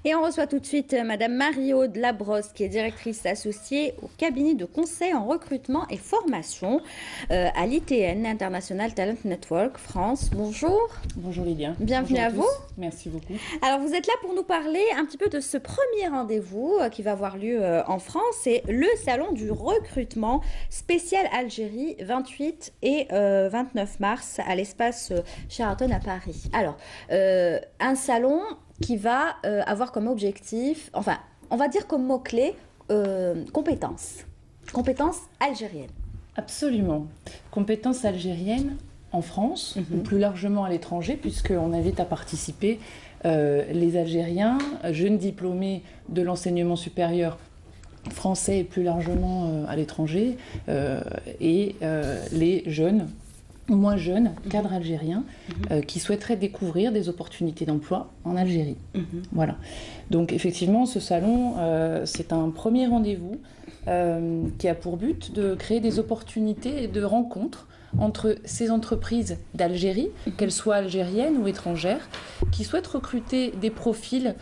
Et on reçoit tout de suite Madame Marie-Aude Labrosse, qui est directrice associée au cabinet de conseil en recrutement et formation à l'ITN, International Talent Network France. Bonjour. Bonjour Lydia. Bienvenue Bonjour à vous. Merci beaucoup. Alors vous êtes là pour nous parler un petit peu de ce premier rendez-vous qui va avoir lieu en France. C'est le salon du recrutement spécial Algérie, 28 et 29 mars à l'espace Sheraton à Paris. Alors, un salon qui va avoir comme objectif, enfin, on va dire comme mot-clé, compétences. Compétences algériennes. Absolument. Compétences algériennes en France, ou plus largement à l'étranger, puisqu'on invite à participer les Algériens, jeunes diplômés de l'enseignement supérieur français et plus largement à l'étranger, et les jeunes, moins jeunes, cadres algériens, qui souhaiteraient découvrir des opportunités d'emploi en Algérie. Voilà. Donc effectivement, ce salon, c'est un premier rendez-vous qui a pour but de créer des opportunités et de rencontres entre ces entreprises d'Algérie, qu'elles soient algériennes ou étrangères, qui souhaitent recruter des profils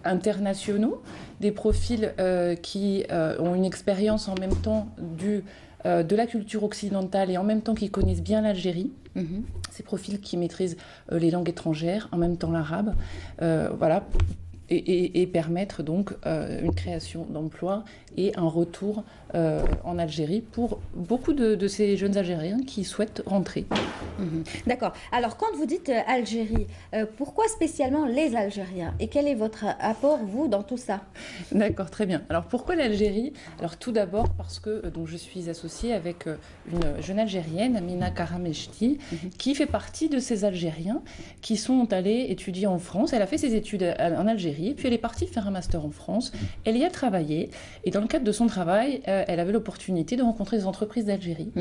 internationaux, des profils qui ont une expérience en même temps de la culture occidentale et en même temps qui connaissent bien l'Algérie. Ces profils qui maîtrisent les langues étrangères, en même temps l'arabe, voilà, et permettre donc une création d'emplois et un retour en Algérie pour beaucoup de ces jeunes Algériens qui souhaitent rentrer. D'accord. Alors, quand vous dites Algérie, pourquoi spécialement les Algériens? Et quel est votre apport, vous, dans tout ça? D'accord, très bien. Alors, pourquoi l'Algérie? Alors, tout d'abord parce que donc, je suis associée avec une jeune Algérienne, Amina Karameshti, qui fait partie de ces Algériens qui sont allés étudier en France. Elle a fait ses études en Algérie, puis elle est partie faire un master en France. Elle y a travaillé, et dans le cadre de son travail, elle avait l'opportunité de rencontrer des entreprises d'Algérie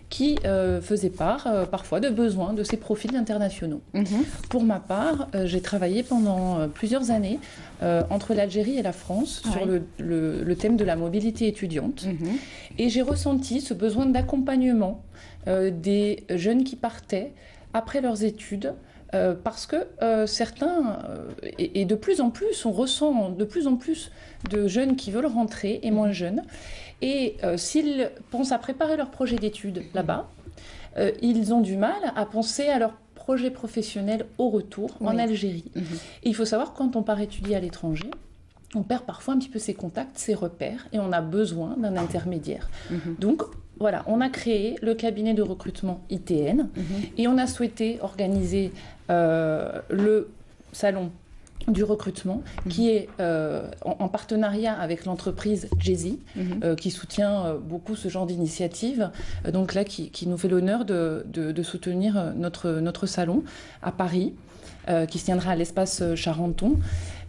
qui faisaient part parfois de besoins de ces profils internationaux. Pour ma part, j'ai travaillé pendant plusieurs années entre l'Algérie et la France sur le thème de la mobilité étudiante. Et j'ai ressenti ce besoin d'accompagnement des jeunes qui partaient après leurs études, parce que certains, et de plus en plus, on ressent de plus en plus de jeunes qui veulent rentrer et moins jeunes. Et s'ils pensent à préparer leur projet d'études là-bas, ils ont du mal à penser à leur projet professionnel au retour en Algérie. Et il faut savoir que quand on part étudier à l'étranger, on perd parfois un petit peu ses contacts, ses repères, et on a besoin d'un intermédiaire. Donc, voilà, on a créé le cabinet de recrutement ITN, et on a souhaité organiser le salon du recrutement, qui est en partenariat avec l'entreprise Jay-Z, qui soutient beaucoup ce genre d'initiative. Donc là, qui nous fait l'honneur de soutenir notre salon à Paris, qui se tiendra à l'espace Charenton,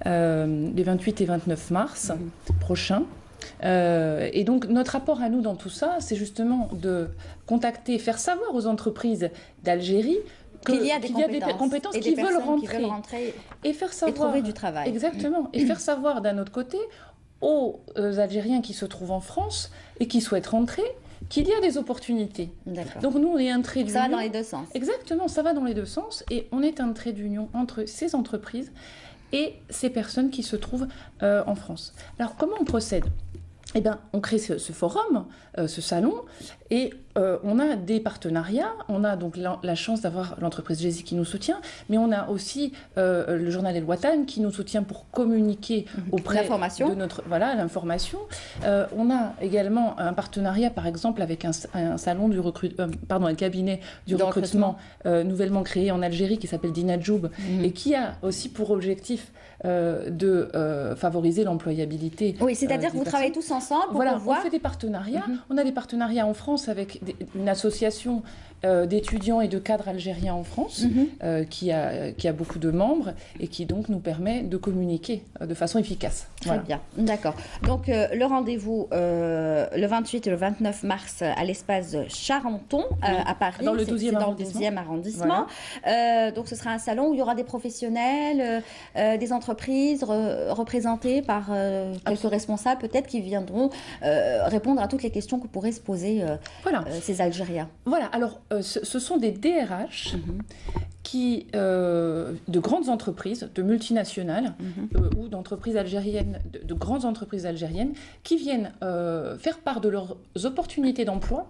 les 28 et 29 mars prochains. Et donc notre apport à nous dans tout ça, c'est justement de contacter, faire savoir aux entreprises d'Algérie qu'il y a des compétences qui veulent rentrer et faire savoir, et trouver du travail. Exactement. Et faire savoir d'un autre côté aux Algériens qui se trouvent en France et qui souhaitent rentrer qu'il y a des opportunités. Donc nous, on est un trait d'union. Ça va dans les deux sens. Exactement, ça va dans les deux sens. Et on est un trait d'union entre ces entreprises et ces personnes qui se trouvent en France. Alors comment on procède? Eh bien, on crée ce forum, ce salon, et on a des partenariats. On a donc la chance d'avoir l'entreprise Jay-Z qui nous soutient, mais on a aussi le journal El Watan qui nous soutient pour communiquer auprès de notre... Voilà, l'information. On a également un partenariat, par exemple, avec un salon du un cabinet du recrutement nouvellement créé en Algérie qui s'appelle Dinajoub, et qui a aussi pour objectif de favoriser l'employabilité. Oui, c'est-à-dire que vous travaillez tous ensemble pour voilà, pouvoir... on fait des partenariats. On a des partenariats en France avec une association d'étudiants et de cadres algériens en France qui a beaucoup de membres et qui donc nous permet de communiquer de façon efficace. Très bien, d'accord. Donc le rendez-vous le 28 et le 29 mars à l'espace Charenton à Paris, dans le 12e arrondissement. Voilà. Donc ce sera un salon où il y aura des professionnels, des entreprises représentées par quelques responsables peut-être qui viendront répondre à toutes les questions que pourraient se poser ces Algériens. Voilà, alors ce sont des DRH de grandes entreprises, de multinationales ou d'entreprises algériennes, de grandes entreprises algériennes qui viennent faire part de leurs opportunités d'emploi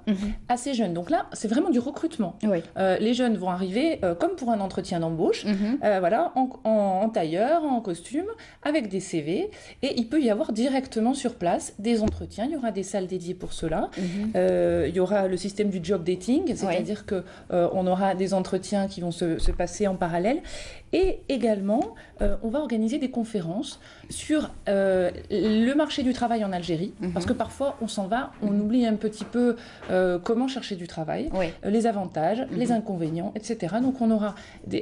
à ces jeunes. Donc là, c'est vraiment du recrutement. Oui. Les jeunes vont arriver comme pour un entretien d'embauche, voilà, en tailleur, en costume, avec des CV, et il peut y avoir directement sur place des entretiens. Il y aura des salles dédiées pour cela. Il y aura le système du job dating, c'est-à-dire que on aura des entretiens qui vont se passer en parallèle. Et également, on va organiser des conférences sur le marché du travail en Algérie, parce que parfois on s'en va, on oublie un petit peu comment chercher du travail, les avantages, les inconvénients, etc. Donc on aura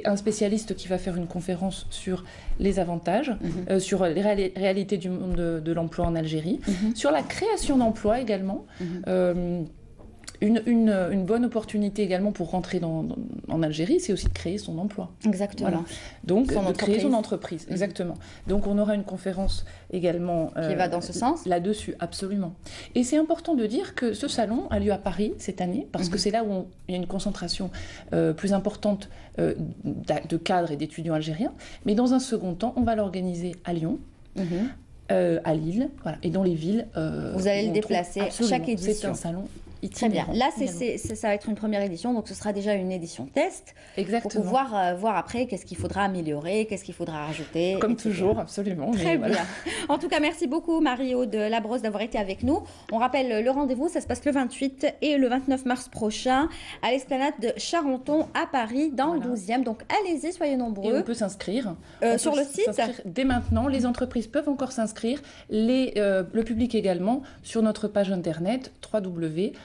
un spécialiste qui va faire une conférence sur les avantages, sur les réalités du monde de l'emploi en Algérie, sur la création d'emplois également. Une bonne opportunité également pour rentrer en Algérie, c'est aussi de créer son emploi. Exactement. Voilà. Donc, de créer son entreprise, exactement. Donc, on aura une conférence également... qui va dans ce sens. Là-dessus, absolument. Et c'est important de dire que ce salon a lieu à Paris cette année, parce que c'est là où il y a une concentration plus importante de cadres et d'étudiants algériens. Mais dans un second temps, on va l'organiser à Lyon. À Lille, voilà, et dans les villes... vous allez le déplacer chaque édition. C'est un salon très bien. Là, ça va être une première édition, donc ce sera déjà une édition test. Exactement. Pour pouvoir voir après qu'est-ce qu'il faudra améliorer, qu'est-ce qu'il faudra rajouter. Comme etc. toujours, absolument. Très bien. En tout cas, merci beaucoup Marie-Aude Labrosse d'avoir été avec nous. On rappelle le rendez-vous, ça se passe le 28 et le 29 mars prochain à l'esplanade de Charenton à Paris, dans le 12e. Donc allez-y, soyez nombreux. Et on peut s'inscrire. Sur le site dès maintenant, les entreprises peuvent encore s'inscrire, le public également, sur notre page internet www.talent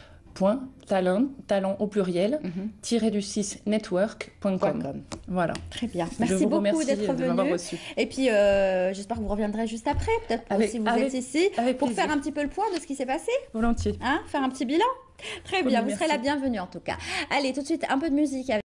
au pluriel -du6 network.com. Voilà. Très bien. Merci beaucoup d'être venu. Et puis j'espère que vous reviendrez juste après, peut-être si vous êtes ici, pour faire un petit peu le point de ce qui s'est passé. Volontiers. Faire un petit bilan. Très bien, vous serez la bienvenue en tout cas. Allez, tout de suite un peu de musique avec